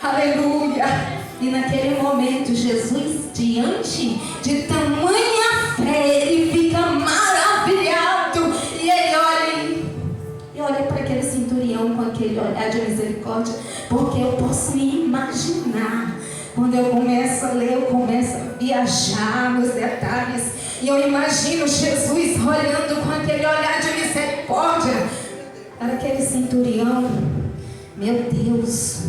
Aleluia! E naquele momento, Jesus, diante de tamanha fé, ele fica maravilhado. E ele olha para aquele centurião com aquele olhar de misericórdia, porque eu posso me imaginar. Quando eu começo a ler, eu começo a viajar nos detalhes. E eu imagino Jesus olhando com aquele olhar de misericórdia para aquele centurião. Meu Deus,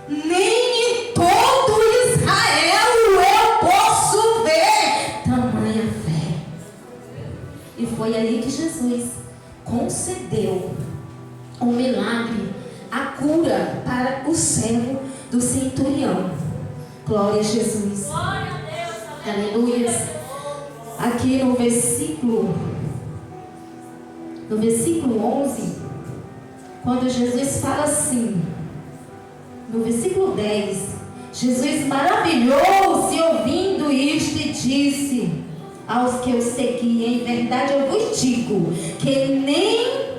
nem em todo Israel eu posso ver tamanha fé. E foi aí que Jesus concedeu um milagre, a cura para o servo do centurião. Glória a Jesus. Glória a Deus. Aleluia. Aqui no versículo 11, quando Jesus fala assim, no versículo 10, Jesus maravilhou-se ouvindo isto e disse aos que eu segui: em verdade eu vos digo que nem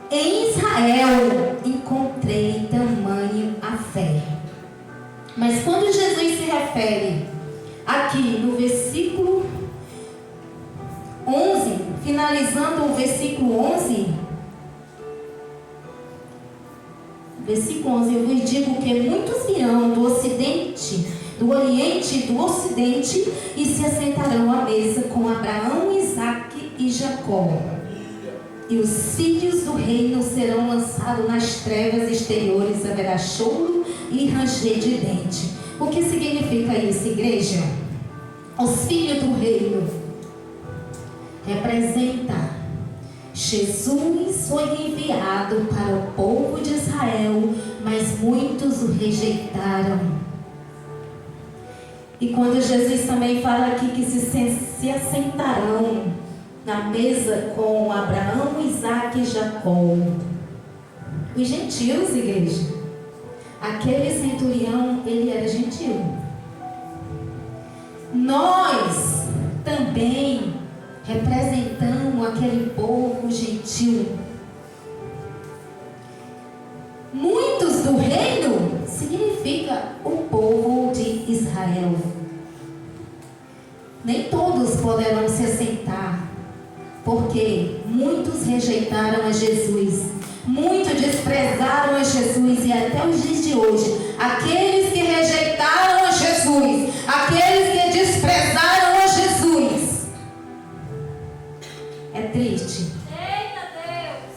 em Israel encontrei tamanho a fé. Mas quando Jesus se refere aqui no versículo 11, finalizando o versículo 11, eu vos digo que muitos virão do ocidente, do oriente e do ocidente e se assentarão à mesa com Abraão, Isaque e Jacó. E os filhos do reino serão lançados nas trevas exteriores, haverá choro e ranger de dente. O que significa isso, igreja? Os filhos do reino representa Jesus foi enviado para o povo de Israel, mas muitos o rejeitaram. E quando Jesus também fala aqui que se assentarão na mesa com Abraão, Isaque e Jacó, os gentios, igreja, aquele centurião, ele era gentil. Nós também representamos aquele povo gentil. Muitos do reino significa o povo de Israel. Nem todos poderão se assentar, porque muitos rejeitaram a Jesus, muitos desprezaram a Jesus, e até os dias de hoje, aqueles que rejeitaram a Jesus, aqueles que desprezaram a Jesus, é triste. Eita Deus!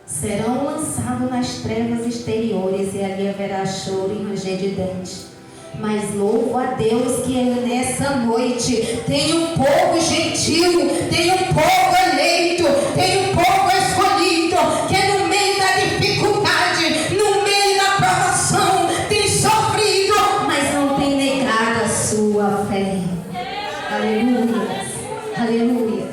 Serão lançados nas trevas exteriores e ali haverá choro e ranger de dentes. Mas louvo a Deus que nessa noite tem um povo gentil, tem um povo eleito, tem um povo escolhido, que no meio da dificuldade, no meio da provação, tem sofrido, mas não tem negado a sua fé. Aleluia, aleluia.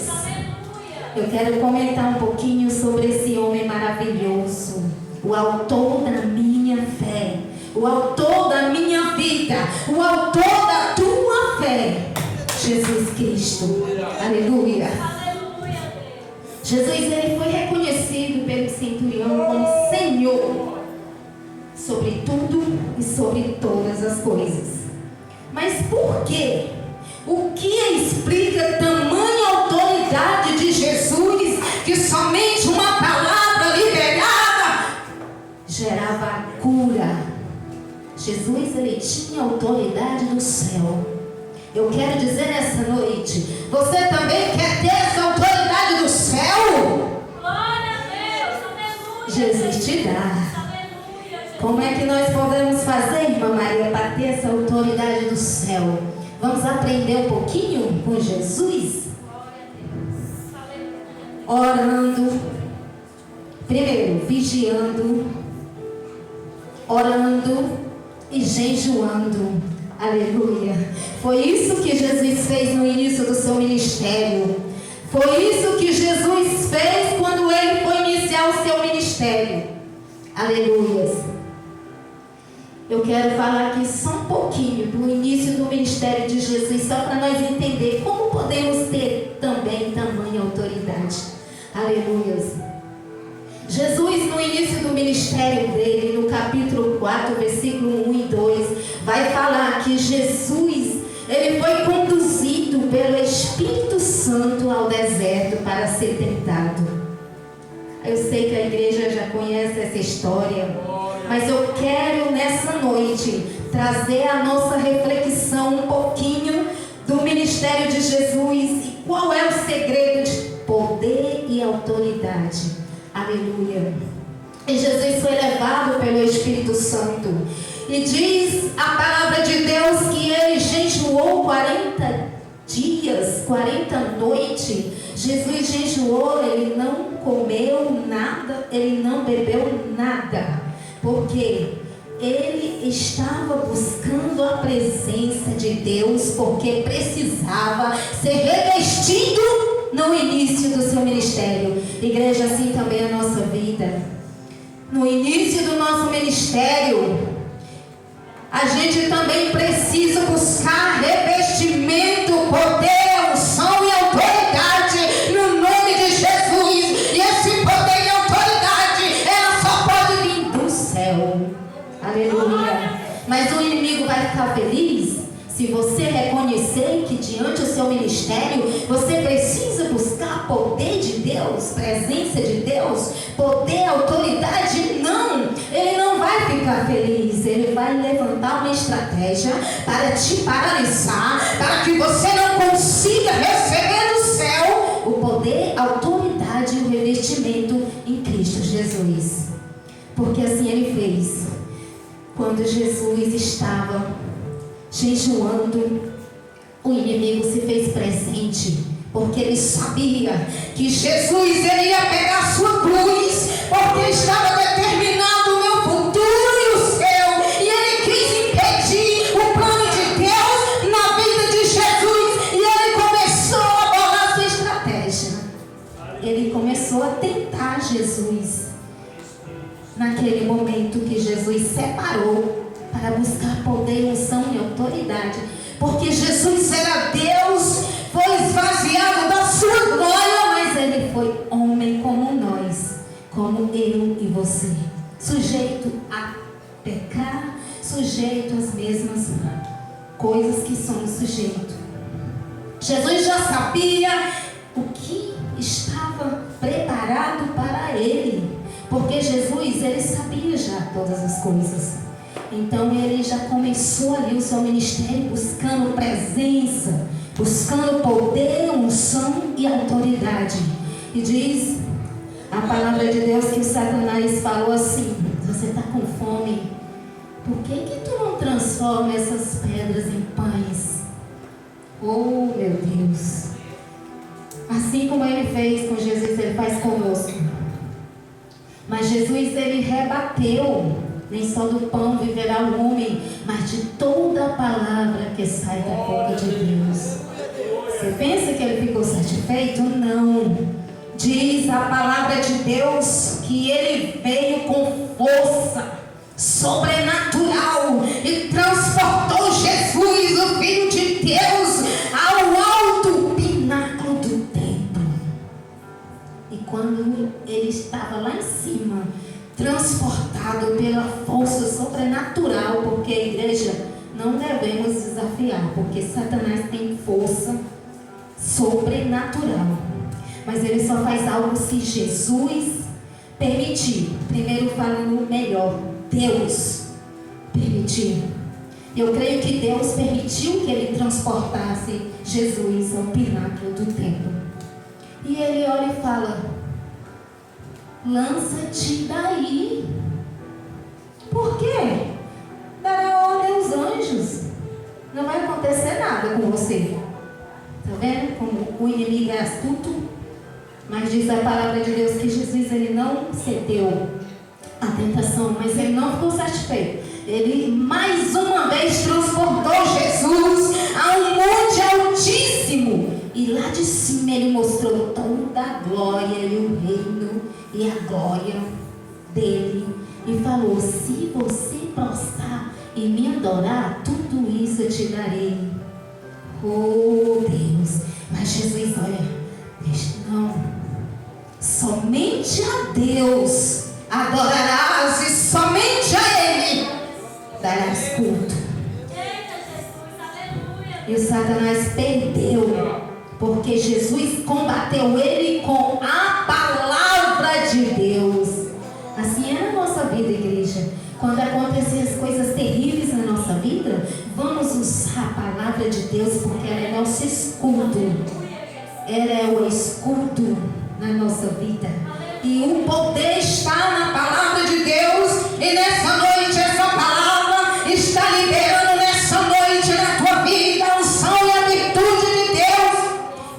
Eu quero comentar um pouquinho sobre esse homem maravilhoso, o autor da minha fé, o autor da minha vida, o autor da tua fé, Jesus Cristo. Aleluia. Jesus, ele foi reconhecido pelo centurião como Senhor sobre tudo e sobre todas as coisas. Mas por quê? O que explica tamanha autoridade de Jesus, que somente uma palavra liberada gerava a cura? Jesus, ele tinha autoridade do céu. Eu quero dizer nessa noite, você também quer ter essa autoridade do céu? Glória a Deus, aleluia. Jesus te dá. Aleluia, Jesus. Como é que nós podemos fazer, irmã Maria, para ter essa autoridade do céu? Vamos aprender um pouquinho com Jesus? Orando. Primeiro, vigiando, orando e jejuando. Aleluia. Foi isso que Jesus fez no início do seu ministério. Foi isso que Jesus fez quando ele foi iniciar o seu ministério. Aleluia. Eu quero falar aqui só um pouquinho do início do ministério de Jesus, só para nós entender como podemos ter também tamanha autoridade. Aleluia. Jesus, no início do ministério dele, no capítulo 4, versículo 1 e 2, vai falar que Jesus, ele foi conduzido pelo Espírito Santo ao deserto para ser tentado. Eu sei que a igreja já conhece essa história, mas eu quero nessa noite trazer a nossa reflexão um pouquinho do ministério de Jesus e qual é o segredo de poder e autoridade. Aleluia. E Jesus foi levado pelo Espírito Santo. E diz a palavra de Deus que ele jejuou 40 dias, 40 noites. Jesus jejuou, ele não comeu nada, ele não bebeu nada. Porque ele estava buscando a presença de Deus, porque precisava ser revestido no início do seu ministério. Igreja, assim também é a nossa vida. No início do nosso ministério, a gente também precisa buscar revestimento, poder, unção e autoridade no nome de Jesus. E esse poder e autoridade, ela só pode vir do céu. Aleluia. Mas o inimigo vai ficar feliz se você reconhecer que diante do seu ministério você precisa buscar poder de Deus, presença de Deus, poder, autoridade. Não, ele não vai ficar feliz. Ele vai levantar uma estratégia para te paralisar, para que você não consiga receber do céu o poder, a autoridade e o revestimento em Cristo Jesus. Porque assim ele fez. Quando Jesus estava jejuando, o inimigo se fez presente, porque ele sabia que Jesus iria pegar sua cruz, porque estava determinado o meu futuro e o seu, e ele quis impedir o plano de Deus na vida de Jesus, e ele começou a bolar sua estratégia. Ele começou a tentar Jesus. Naquele momento que Jesus separou para buscar poder, unção e autoridade, porque Jesus era Deus, foi esvaziado da sua glória, mas ele foi homem como nós, como eu e você, sujeito a pecar, sujeito às mesmas coisas que somos sujeitos. Jesus já sabia o que estava preparado para ele, porque Jesus, ele sabia já todas as coisas. Então ele já começou ali o seu ministério buscando presença, buscando poder, unção e autoridade. E diz a palavra de Deus que o Satanás falou assim: você está com fome, por que tu não transforma essas pedras em pães? Oh meu Deus! Assim como ele fez com Jesus, ele faz conosco. Mas Jesus, ele rebateu: nem só do pão viverá o homem, mas de toda a palavra que sai da boca de Deus. Você pensa que ele ficou satisfeito? Não. Diz a palavra de Deus que ele veio com força sobrenatural e transportou Jesus, o Filho de Deus, ao alto pináculo do templo. E quando ele estava lá em cima, transportado pela força sobrenatural, porque a igreja não devemos desafiar, porque Satanás tem força sobrenatural, mas ele só faz algo se Jesus permitir. Primeiro falando melhor, Deus permitiu. Eu creio que Deus permitiu que ele transportasse Jesus ao pináculo do templo. E ele olha e fala: lança-te daí. Por quê? Dará ordem aos anjos. Não vai acontecer nada com você. Está vendo como o inimigo é astuto? Mas diz a palavra de Deus que Jesus, ele não cedeu à tentação, mas ele não ficou satisfeito. Ele mais uma vez transportou Jesus a um monte altíssimo. E lá de cima ele mostrou toda a glória e o reino e a glória dele. E falou: se você prostrar e me adorar, tudo isso eu te darei. Oh Deus! Mas Jesus, olha, não, somente a Deus adorará E o Satanás perdeu, porque Jesus combateu ele com a palavra de Deus. Assim é na nossa vida, igreja. Quando acontecem as coisas terríveis na nossa vida, vamos usar a palavra de Deus, porque ela é nosso escudo. Ela é o escudo na nossa vida. E o poder está na palavra de Deus. E nessa noite essa palavra está liberando nessa noite na tua vida a unção e a virtude de Deus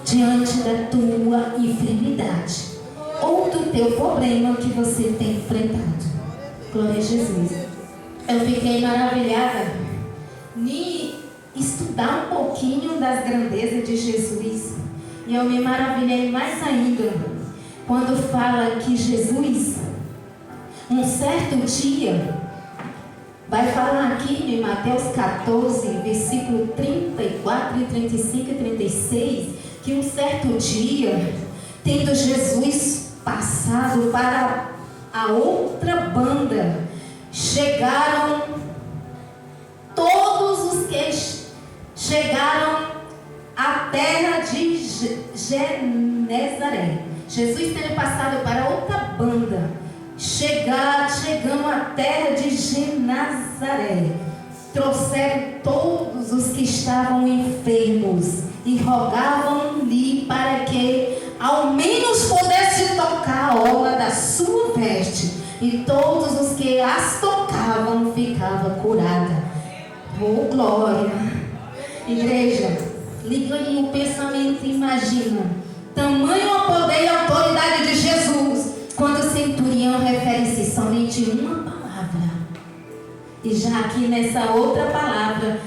diante da tua enfermidade ou do teu problema que você tem enfrentado. Glória a Jesus. Eu fiquei maravilhada em estudar um pouquinho das grandezas de Jesus. E eu me maravilhei mais ainda quando fala que Jesus, um certo dia, vai falar aqui em Mateus 14, versículo 34, 35 e 36, que um certo dia, tendo Jesus passado para a outra banda, chegaram todos os que chegaram à terra de Genezaré. Jesus tendo passado para outra banda, chegando à terra de Genezaré, trouxeram todos os que estavam enfermos e rogavam-lhe para que ao menos pudesse tocar a orla da sua veste, e todos os que as tocavam ficavam curados. Oh, glória! Igreja, liga aí o pensamento e imagina tamanho o poder e a autoridade de Jesus quando o centurião refere-se somente uma palavra. E já aqui nessa outra palavra,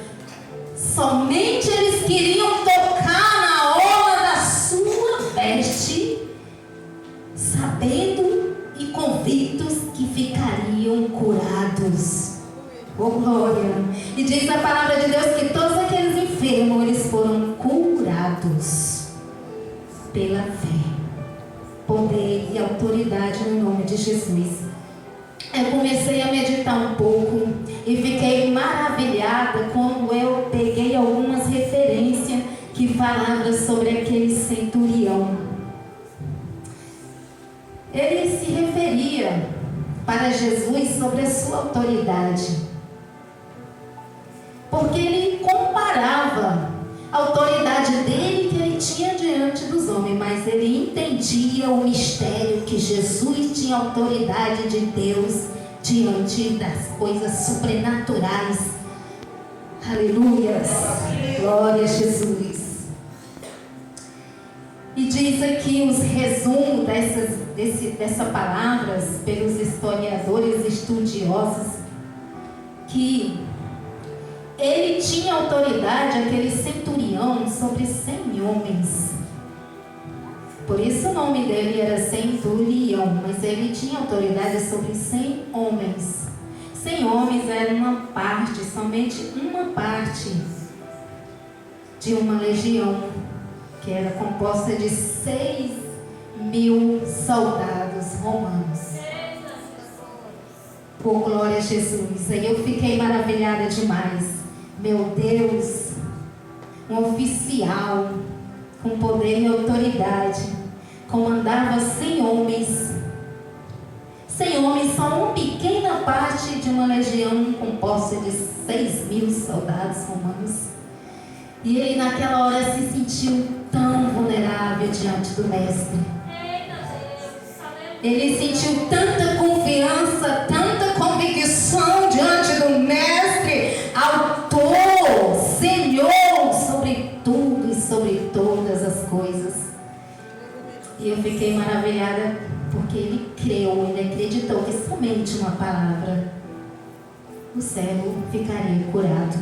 somente eles queriam tocar na orla da sua veste, sabendo e convictos que ficariam curados. Oh, glória! E diz a palavra de Deus que todos aqueles enfermos, eles foram curados pela fé, poder e autoridade no nome de Jesus. Eu comecei a meditar um pouco e fiquei maravilhada quando eu peguei algumas referências que falavam sobre aquele centurião. Ele se referia para Jesus sobre a sua autoridade, porque ele comparava a autoridade dele que ele tinha diante dos homens, mas ele entendia o mistério que Jesus tinha autoridade de Deus diante das coisas sobrenaturais. Aleluia! Glória a Jesus! E diz aqui os resumos dessas palavras pelos historiadores estudiosos, que ele tinha autoridade, aquele centurião, sobre 100 homens. Por isso o nome dele era centurião, mas ele tinha autoridade sobre 100 homens. 100 homens era uma parte, somente uma parte de uma legião, que era composta de 6.000 soldados romanos. Por glória a Jesus. Aí eu fiquei maravilhada demais. Meu Deus, um oficial com poder e autoridade comandava 100 homens. 100 homens são uma pequena parte de uma legião composta de 6.000 soldados romanos. E ele naquela hora se sentiu tão vulnerável diante do mestre. Ele sentiu tanta confiança, tanta convicção diante do mestre, autor, Senhor, sobre tudo e sobre todas as coisas. E eu fiquei maravilhada porque ele creu, ele acreditou que somente uma palavra o servo ficaria curado.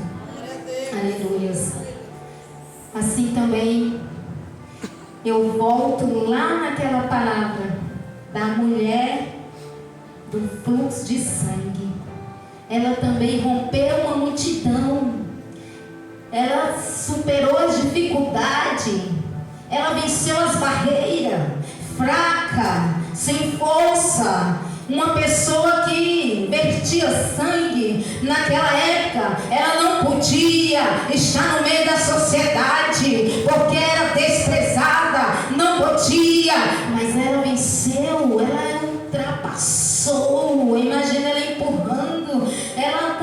Aleluia. Assim também eu volto lá naquela palavra da mulher do fluxo de sangue. Ela também rompeu uma multidão. Ela superou as dificuldades. Ela venceu as barreiras. Fraca, sem força. Uma pessoa que vertia sangue naquela época, ela não podia podia estar no meio da sociedade, porque era desprezada, não podia, mas ela venceu, ela ultrapassou. Imagina ela empurrando, ela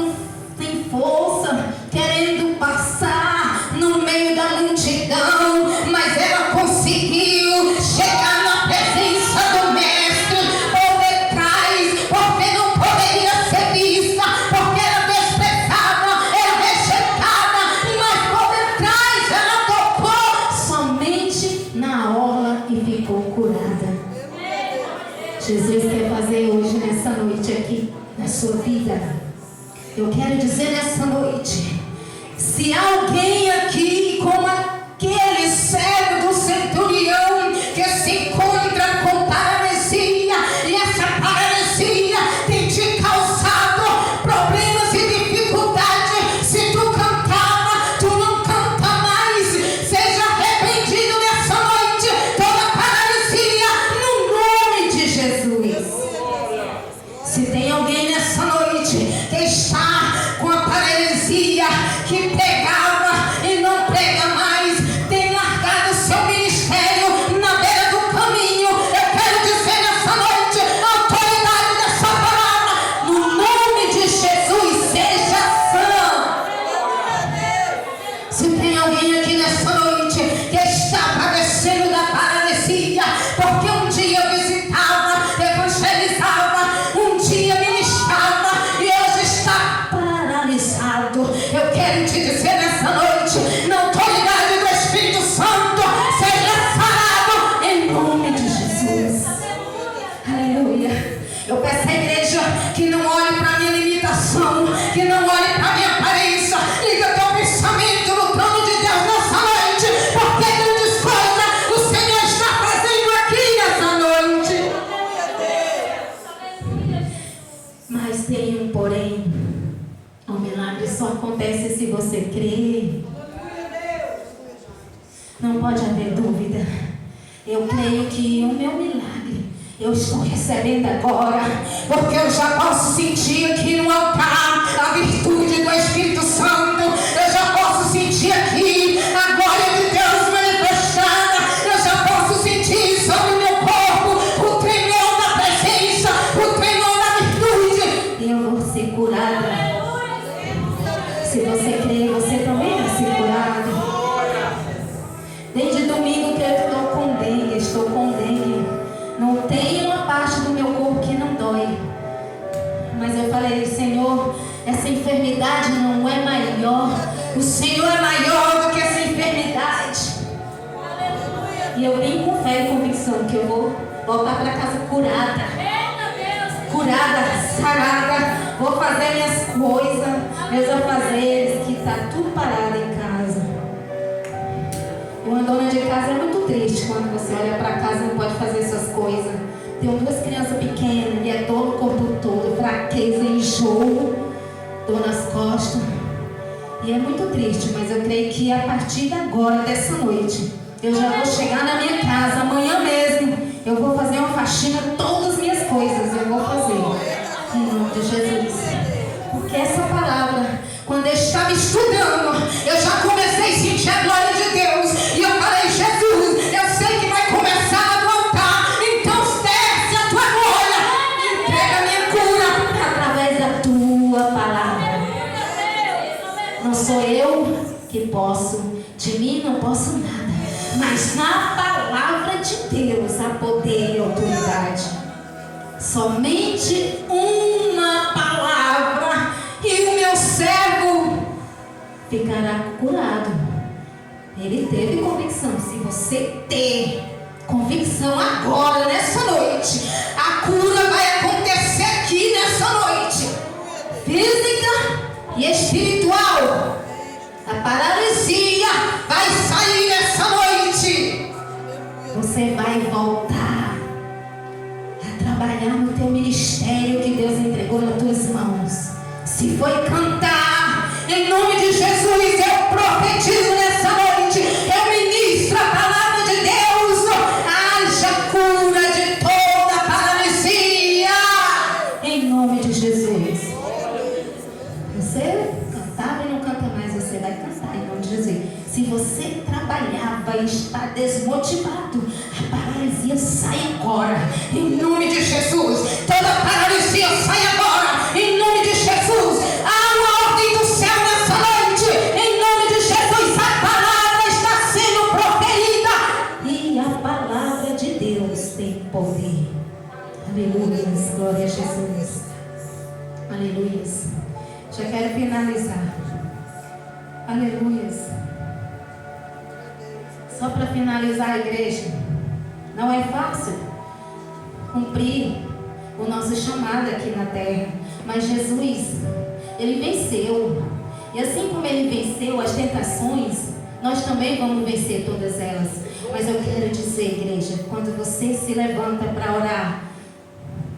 tem força, querendo passar no meio da multidão, mas ela conseguiu chegar na presença do Mestre por detrás, porque não poderia ser vista, porque era desprezada, era rejeitada, mas por detrás ela tocou somente na orla e ficou curada. Jesus quer fazer hoje, nessa noite aqui, na sua vida. Eu quero dizer nessa noite, se alguém aqui, como aquele servo do centurião, que se encontra com paralisia, e essa paralisia tem te causado problemas e dificuldades, se tu cantava, tu não canta mais, seja arrependido nessa noite, toda paralisia, no nome de Jesus. Se tem alguém nessa noite que está com a paralisia, que pregava e não prega mais, tem largado seu ministério na beira do caminho, eu quero dizer nessa noite, a autoridade dessa palavra, no nome de Jesus, seja sã. Se tem alguém aqui nessa noite que está padecendo da paralisia, porque um dia eu visitava, evangelizava, um dia ministrava e hoje está paralisado, eu quero te dizer nessa noite, na autoridade do Espírito Santo, seja sarado em nome de Jesus. Aleluia. Eu peço à igreja que não olhe para a minha limitação, que não olhe para a minha aparência, liga teu pensamento no trono de Deus nessa noite, porque grandes coisas o Senhor está fazendo aqui nessa noite. Mas tem um porém, o milagre só acontece se você crer. Não pode haver dúvida. Eu creio que o meu milagre eu estou recebendo agora, porque eu já posso sentir aqui no altar a virtude do Espírito Santo. Eu já posso sentir aqui a glória de Deus manifestada. Eu já posso sentir sobre o meu corpo o tremor da presença, o tremor da virtude. Eu vou ser curada. Se você crê, você também vai ser curado. Desde domingo que eu estou com dengue. Não tem uma parte do meu corpo que não dói. Mas eu falei, Senhor, essa enfermidade não é maior. O Senhor é maior do que essa enfermidade. E eu vim com fé e convicção que eu vou voltar para casa curada. Curada, sarada. Vou fazer minhas coisas, meus afazeres, que está tudo parado em casa. Uma dona de casa é muito triste quando você olha para casa e não pode fazer suas coisas. Tenho 2 crianças pequenas e é dor no corpo todo, fraqueza, enjoo, dor nas costas. E é muito triste, mas eu creio que a partir de agora, dessa noite, eu já vou chegar na minha casa, amanhã mesmo. Eu vou fazer uma faxina, todas as minhas coisas eu vou fazer. Em nome de Jesus. Porque essa palavra, quando eu estava estudando, eu já comecei a sentir a glória de Deus. E eu falei, Jesus, eu sei que vai começar no altar. Então desce a tua glória e entrega a minha cura através da tua palavra. Não sou eu que posso, de mim não posso nada. Mas na palavra de Deus há poder e autoridade. Somente uma palavra e o meu servo ficará curado. Ele teve convicção. Se você ter convicção agora, nessa noite, a cura vai acontecer aqui nessa noite, física e espiritual. A paralisia vai sair nessa noite. Você vai voltar a trabalhar no teu ministério que Deus entregou nas tuas mãos. Se foi cantar, em nome de Jesus, eu profetizo nessa noite, eu ministro a palavra de Deus, haja cura de toda paralisia, em nome de Jesus. Você cantava e não canta mais, você vai cantar em nome de Jesus. Se você trabalhava e está desmotivado, a paralisia sai agora, em nome de Jesus. Toda paralisia sai agora, em nome de Jesus. Há uma ordem do céu nessa noite, em nome de Jesus. A palavra está sendo proferida e a palavra de Deus tem poder. Aleluia, glória a Jesus. Aleluia. Já quero finalizar. Aleluia. Só para finalizar, a igreja, não é fácil cumprir o nosso chamado aqui na terra, mas Jesus, Ele venceu, e assim como Ele venceu as tentações, nós também vamos vencer todas elas. Mas eu quero dizer, igreja, quando você se levanta para orar,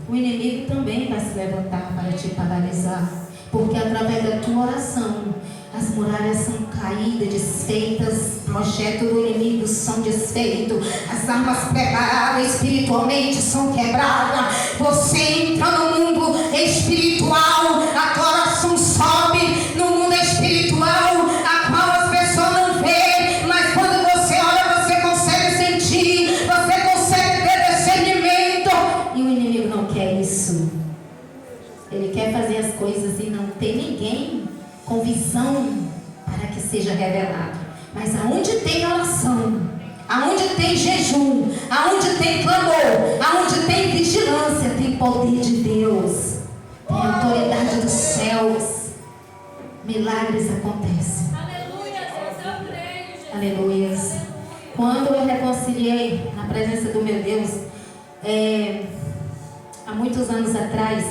o inimigo também vai se levantar para te paralisar, porque através da tua oração as muralhas são caídas, desfeitas, projetos do inimigo são desfeitos, as armas preparadas espiritualmente são quebradas. Você entra no mundo espiritual, a tua oração sobe no mundo espiritual, a qual as pessoas não veem, mas quando você ora, você consegue sentir, você consegue ter discernimento, e o inimigo não quer isso. Ele quer fazer as coisas e não tem ninguém com visão para que seja revelado. Mas aonde tem oração, aonde tem jejum, aonde tem clamor, aonde tem vigilância, tem poder de Deus, tem autoridade dos céus, milagres acontecem. Aleluia, Deus, eu creio, Jesus. Aleluia. Quando eu reconciliei na presença do meu Deus, há muitos anos atrás,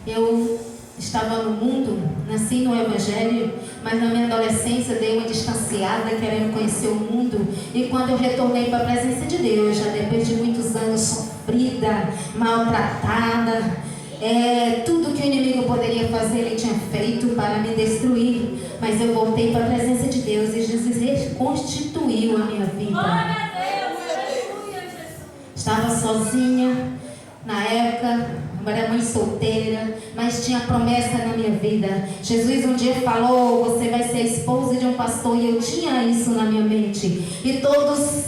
eu estava no mundo, nasci no Evangelho, mas na minha adolescência dei uma distanciada, querendo conhecer o mundo. E quando eu retornei para a presença de Deus, já depois de muitos anos sofrida, maltratada, tudo que o inimigo poderia fazer, ele tinha feito para me destruir. Mas eu voltei para a presença de Deus e Jesus reconstituiu a minha vida. Glória a Deus, aleluia, Jesus. Estava sozinha na época, eu era mãe solteira, mas tinha promessa na minha vida. Jesus um dia falou: você vai ser esposa de um pastor, e eu tinha isso na minha mente. E todos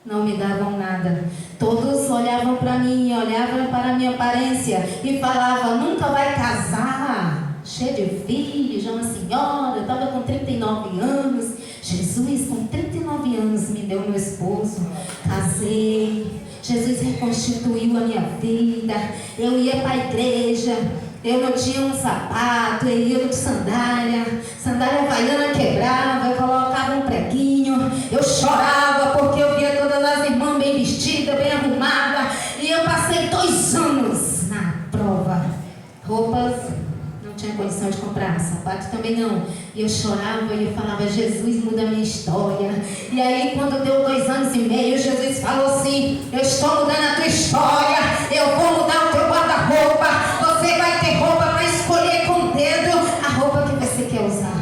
não me davam nada. Todos olhavam para mim, olhavam para a minha aparência e falavam: nunca vai casar, cheia de filhos, já uma senhora. Eu estava com 39 anos. Jesus, com 39 anos, me deu meu esposo. Casei. Jesus reconstituiu a minha vida. Eu ia para a igreja, eu não tinha um sapato, eu ia de sandália havaiana quebrava, eu colocava um preguinho, eu chorava porque eu via todas as irmãs bem vestidas, bem arrumadas, e eu passei 2 anos na prova. Roupas não tinha condição de comprar, sapato também não, e eu chorava e eu falava: Jesus, muda a minha história. E aí quando deu 2 anos e meio, Jesus falou assim: eu estou mudando a tua história, eu vou mudar o teu guarda-roupa, você vai ter roupa para escolher com o dedo a roupa que você quer usar.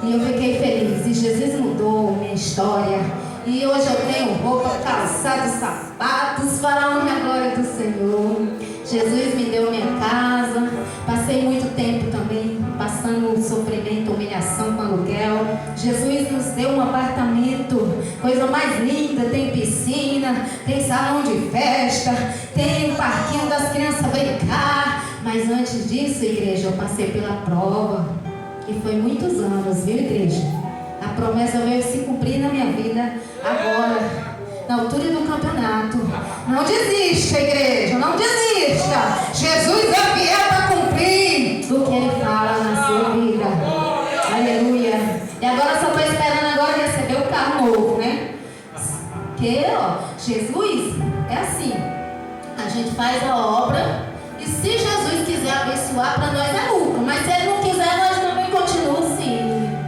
E eu fiquei feliz, e Jesus mudou minha história, e hoje eu tenho roupa, calçados, sapatos, para a honra e a glória do Senhor. Jesus me deu minha casa, passei muito tempo também passando sofrimento, humilhação com aluguel. Jesus nos deu um apartamento, coisa mais linda, tem piscina, tem salão de festa, tem um parquinho das crianças brincar. Mas antes disso, igreja, eu passei pela prova, e foi muitos anos, viu, igreja? A promessa veio se cumprir na minha vida agora, na altura do campeonato. Não desista, igreja, não desista. Jesus é fiel para cumprir o que Ele fala na sua vida. Aleluia. E agora só estou esperando agora receber o carro novo, né? Porque, Jesus é assim. A gente faz a obra, e se Jesus quiser abençoar, para nós é lucro. Mas se Ele não quiser, nós também continuamos assim,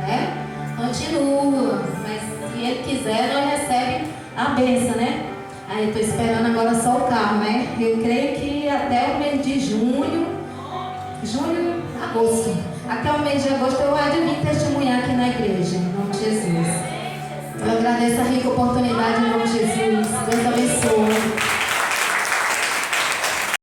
né? Continua. Mas se Ele quiser, nós recebemos a bênção, né? Aí eu estou esperando agora só o carro, né? Eu creio que até o mês de junho, agosto. Até o mês de agosto eu há de vir testemunhar aqui na igreja, em nome de Jesus. Eu agradeço a rica oportunidade em nome de Jesus. Deus abençoe.